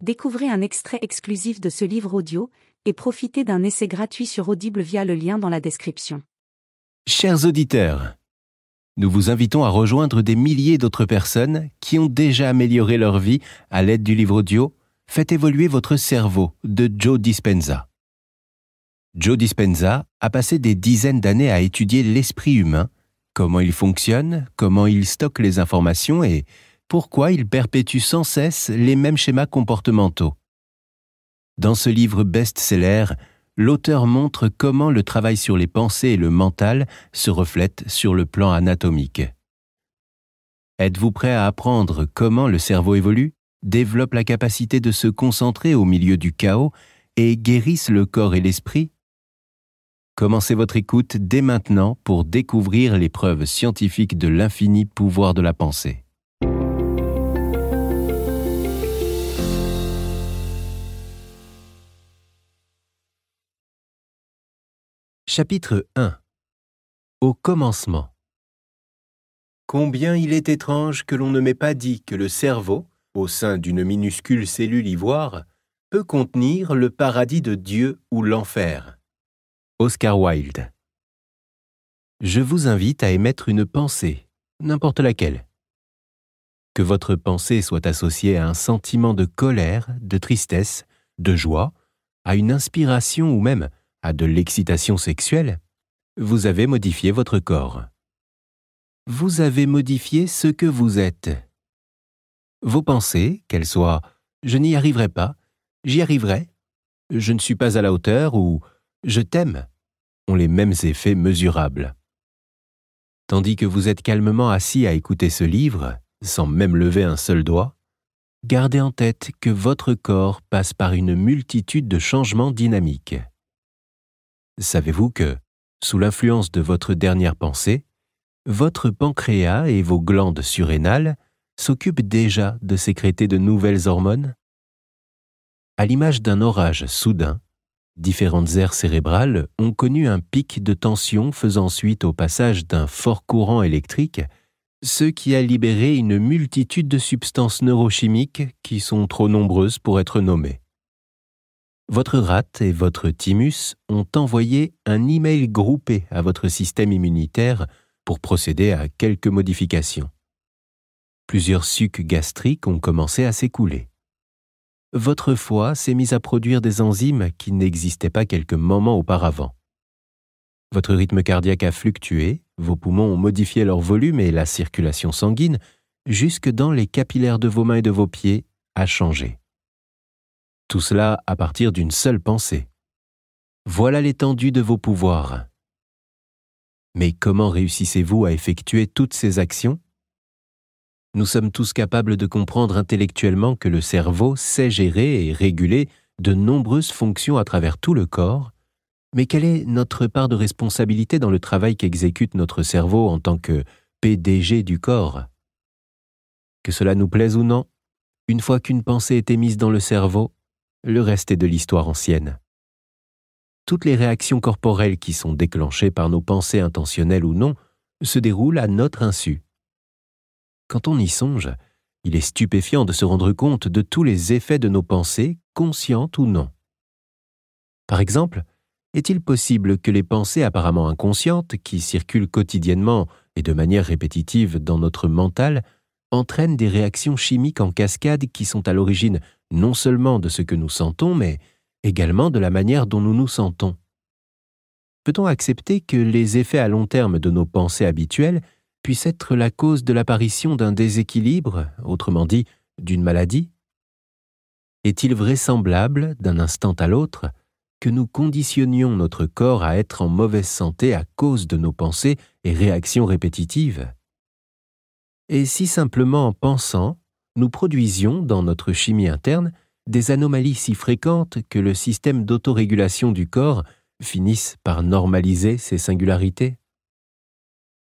Découvrez un extrait exclusif de ce livre audio et profitez d'un essai gratuit sur Audible via le lien dans la description. Chers auditeurs, nous vous invitons à rejoindre des milliers d'autres personnes qui ont déjà amélioré leur vie à l'aide du livre audio « Faites évoluer votre cerveau » de Joe Dispenza. Joe Dispenza a passé des dizaines d'années à étudier l'esprit humain, comment il fonctionne, comment il stocke les informations et pourquoi il perpétue sans cesse les mêmes schémas comportementaux. Dans ce livre best-seller, l'auteur montre comment le travail sur les pensées et le mental se reflète sur le plan anatomique. Êtes-vous prêt à apprendre comment le cerveau évolue, développe la capacité de se concentrer au milieu du chaos et guérisse le corps et l'esprit? Commencez votre écoute dès maintenant pour découvrir les preuves scientifiques de l'infini pouvoir de la pensée. Chapitre 1. Au commencement. Combien il est étrange que l'on ne m'ait pas dit que le cerveau, au sein d'une minuscule cellule ivoire, peut contenir le paradis de Dieu ou l'enfer. Oscar Wilde. Je vous invite à émettre une pensée, n'importe laquelle. Que votre pensée soit associée à un sentiment de colère, de tristesse, de joie, à une inspiration ou même à de l'excitation sexuelle, vous avez modifié votre corps. Vous avez modifié ce que vous êtes. Vos pensées, qu'elles soient « je n'y arriverai pas »,« j'y arriverai »,« je ne suis pas à la hauteur » ou « je t'aime » ont les mêmes effets mesurables. Tandis que vous êtes calmement assis à écouter ce livre, sans même lever un seul doigt, gardez en tête que votre corps passe par une multitude de changements dynamiques. Savez-vous que, sous l'influence de votre dernière pensée, votre pancréas et vos glandes surrénales s'occupent déjà de sécréter de nouvelles hormones? À l'image d'un orage soudain, différentes aires cérébrales ont connu un pic de tension faisant suite au passage d'un fort courant électrique, ce qui a libéré une multitude de substances neurochimiques qui sont trop nombreuses pour être nommées. Votre rate et votre thymus ont envoyé un email groupé à votre système immunitaire pour procéder à quelques modifications. Plusieurs sucs gastriques ont commencé à s'écouler. Votre foie s'est mis à produire des enzymes qui n'existaient pas quelques moments auparavant. Votre rythme cardiaque a fluctué, vos poumons ont modifié leur volume et la circulation sanguine, jusque dans les capillaires de vos mains et de vos pieds, a changé. Tout cela à partir d'une seule pensée. Voilà l'étendue de vos pouvoirs. Mais comment réussissez-vous à effectuer toutes ces actions? Nous sommes tous capables de comprendre intellectuellement que le cerveau sait gérer et réguler de nombreuses fonctions à travers tout le corps, mais quelle est notre part de responsabilité dans le travail qu'exécute notre cerveau en tant que PDG du corps? Que cela nous plaise ou non, une fois qu'une pensée est émise dans le cerveau, le reste est de l'histoire ancienne. Toutes les réactions corporelles qui sont déclenchées par nos pensées intentionnelles ou non se déroulent à notre insu. Quand on y songe, il est stupéfiant de se rendre compte de tous les effets de nos pensées, conscientes ou non. Par exemple, est-il possible que les pensées apparemment inconscientes, qui circulent quotidiennement et de manière répétitive dans notre mental, entraînent des réactions chimiques en cascade qui sont à l'origine non seulement de ce que nous sentons, mais également de la manière dont nous nous sentons? Peut-on accepter que les effets à long terme de nos pensées habituelles puissent être la cause de l'apparition d'un déséquilibre, autrement dit, d'une maladie? Est-il vraisemblable, d'un instant à l'autre, que nous conditionnions notre corps à être en mauvaise santé à cause de nos pensées et réactions répétitives? Et si simplement en pensant, nous produisions dans notre chimie interne des anomalies si fréquentes que le système d'autorégulation du corps finisse par normaliser ces singularités?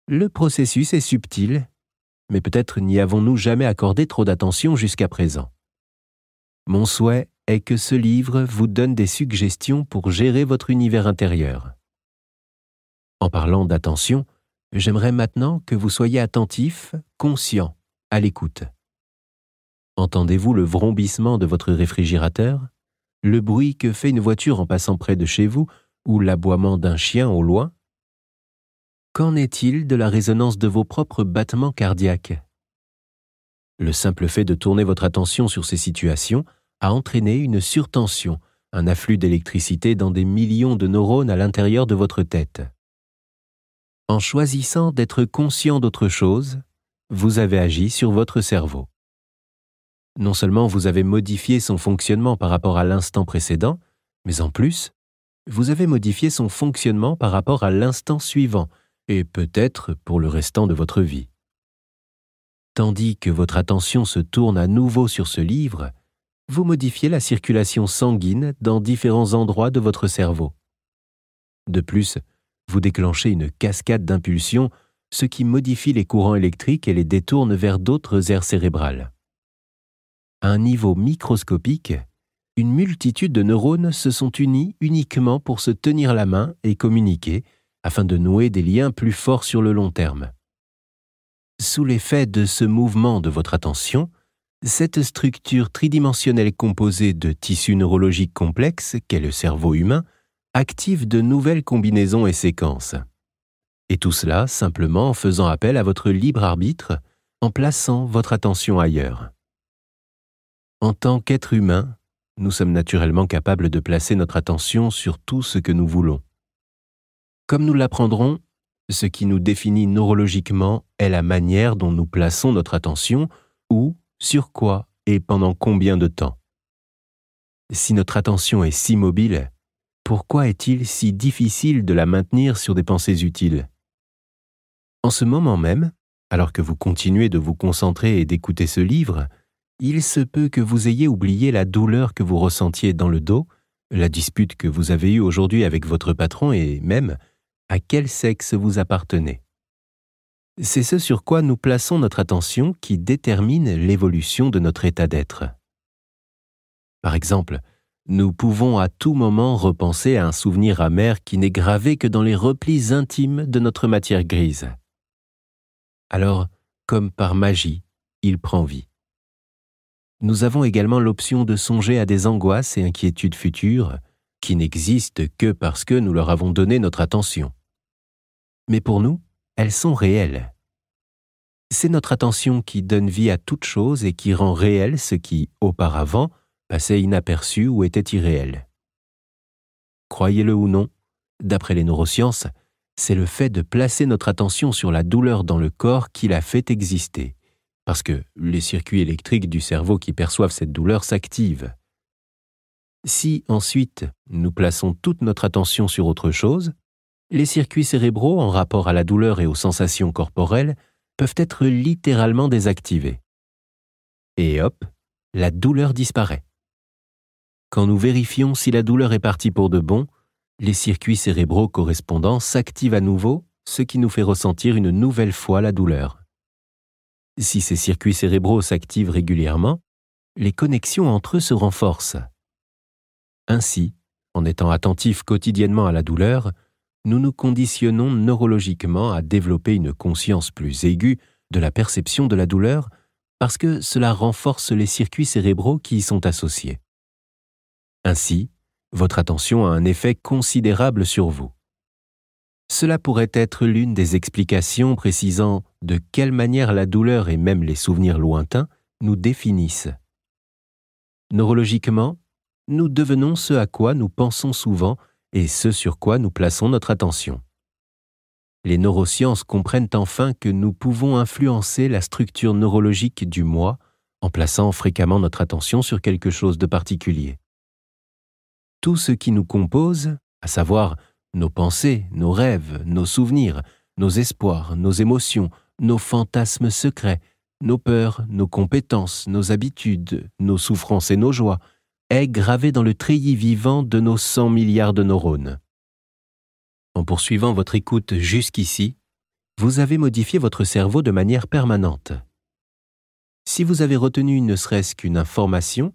Le processus est subtil, mais peut-être n'y avons-nous jamais accordé trop d'attention jusqu'à présent. Mon souhait est que ce livre vous donne des suggestions pour gérer votre univers intérieur. En parlant d'attention, j'aimerais maintenant que vous soyez attentif, conscient, à l'écoute. Entendez-vous le vrombissement de votre réfrigérateur, le bruit que fait une voiture en passant près de chez vous ou l'aboiement d'un chien au loin? Qu'en est-il de la résonance de vos propres battements cardiaques? Le simple fait de tourner votre attention sur ces situations a entraîné une surtension, un afflux d'électricité dans des millions de neurones à l'intérieur de votre tête. En choisissant d'être conscient d'autre chose, vous avez agi sur votre cerveau. Non seulement vous avez modifié son fonctionnement par rapport à l'instant précédent, mais en plus, vous avez modifié son fonctionnement par rapport à l'instant suivant, et peut-être pour le restant de votre vie. Tandis que votre attention se tourne à nouveau sur ce livre, vous modifiez la circulation sanguine dans différents endroits de votre cerveau. De plus, vous déclenchez une cascade d'impulsions, ce qui modifie les courants électriques et les détourne vers d'autres aires cérébrales. À un niveau microscopique, une multitude de neurones se sont unis uniquement pour se tenir la main et communiquer, afin de nouer des liens plus forts sur le long terme. Sous l'effet de ce mouvement de votre attention, cette structure tridimensionnelle composée de tissus neurologiques complexes qu'est le cerveau humain active de nouvelles combinaisons et séquences. Et tout cela simplement en faisant appel à votre libre arbitre, en plaçant votre attention ailleurs. En tant qu'être humain, nous sommes naturellement capables de placer notre attention sur tout ce que nous voulons. Comme nous l'apprendrons, ce qui nous définit neurologiquement est la manière dont nous plaçons notre attention, où, sur quoi et pendant combien de temps. Si notre attention est si mobile, pourquoi est-il si difficile de la maintenir sur des pensées utiles? En ce moment même, alors que vous continuez de vous concentrer et d'écouter ce livre, il se peut que vous ayez oublié la douleur que vous ressentiez dans le dos, la dispute que vous avez eue aujourd'hui avec votre patron et même à quel sexe vous appartenez. C'est ce sur quoi nous plaçons notre attention qui détermine l'évolution de notre état d'être. Par exemple, nous pouvons à tout moment repenser à un souvenir amer qui n'est gravé que dans les replis intimes de notre matière grise. Alors, comme par magie, il prend vie. Nous avons également l'option de songer à des angoisses et inquiétudes futures qui n'existent que parce que nous leur avons donné notre attention. Mais pour nous, elles sont réelles. C'est notre attention qui donne vie à toute chose et qui rend réel ce qui, auparavant, passait inaperçu ou était irréel. Croyez-le ou non, d'après les neurosciences, c'est le fait de placer notre attention sur la douleur dans le corps qui la fait exister, parce que les circuits électriques du cerveau qui perçoivent cette douleur s'activent. Si, ensuite, nous plaçons toute notre attention sur autre chose, les circuits cérébraux en rapport à la douleur et aux sensations corporelles peuvent être littéralement désactivés. Et hop, la douleur disparaît. Quand nous vérifions si la douleur est partie pour de bon, les circuits cérébraux correspondants s'activent à nouveau, ce qui nous fait ressentir une nouvelle fois la douleur. Si ces circuits cérébraux s'activent régulièrement, les connexions entre eux se renforcent. Ainsi, en étant attentifs quotidiennement à la douleur, nous nous conditionnons neurologiquement à développer une conscience plus aiguë de la perception de la douleur parce que cela renforce les circuits cérébraux qui y sont associés. Ainsi, votre attention a un effet considérable sur vous. Cela pourrait être l'une des explications précisant de quelle manière la douleur et même les souvenirs lointains nous définissent. Neurologiquement, nous devenons ce à quoi nous pensons souvent et ce sur quoi nous plaçons notre attention. Les neurosciences comprennent enfin que nous pouvons influencer la structure neurologique du moi en plaçant fréquemment notre attention sur quelque chose de particulier. Tout ce qui nous compose, à savoir nos pensées, nos rêves, nos souvenirs, nos espoirs, nos émotions, nos fantasmes secrets, nos peurs, nos compétences, nos habitudes, nos souffrances et nos joies, est gravé dans le treillis vivant de nos 100 milliards de neurones. En poursuivant votre écoute jusqu'ici, vous avez modifié votre cerveau de manière permanente. Si vous avez retenu ne serait-ce qu'une information,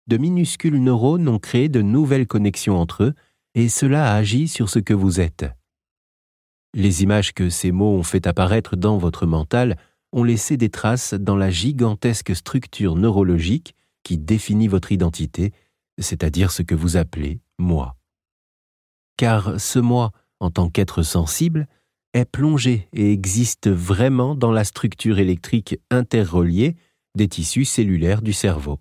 de minuscules neurones ont créé de nouvelles connexions entre eux et cela a agi sur ce que vous êtes. Les images que ces mots ont fait apparaître dans votre mental ont laissé des traces dans la gigantesque structure neurologique qui définit votre identité, c'est-à-dire ce que vous appelez « moi ». Car ce moi, en tant qu'être sensible, est plongé et existe vraiment dans la structure électrique interreliée des tissus cellulaires du cerveau.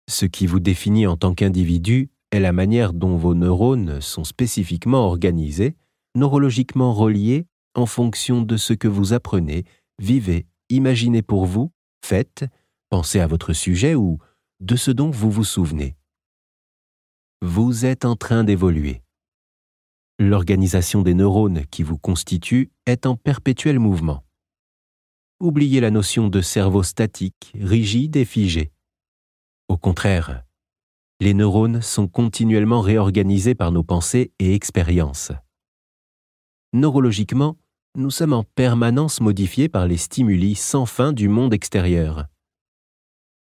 Ce qui vous définit en tant qu'individu est la manière dont vos neurones sont spécifiquement organisés, neurologiquement reliés en fonction de ce que vous apprenez, vivez, imaginez pour vous, faites, pensez à votre sujet ou de ce dont vous vous souvenez. Vous êtes en train d'évoluer. L'organisation des neurones qui vous constitue est en perpétuel mouvement. Oubliez la notion de cerveau statique, rigide et figé. Au contraire, les neurones sont continuellement réorganisés par nos pensées et expériences. Neurologiquement, nous sommes en permanence modifiés par les stimuli sans fin du monde extérieur.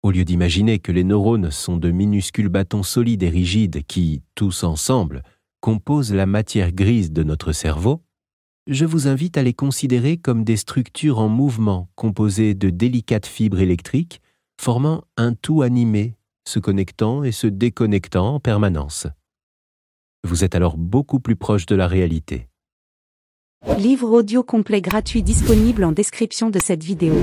Au lieu d'imaginer que les neurones sont de minuscules bâtons solides et rigides qui, tous ensemble, composent la matière grise de notre cerveau, je vous invite à les considérer comme des structures en mouvement composées de délicates fibres électriques formant un tout animé, se connectant et se déconnectant en permanence. Vous êtes alors beaucoup plus proche de la réalité. Livre audio complet gratuit disponible en description de cette vidéo.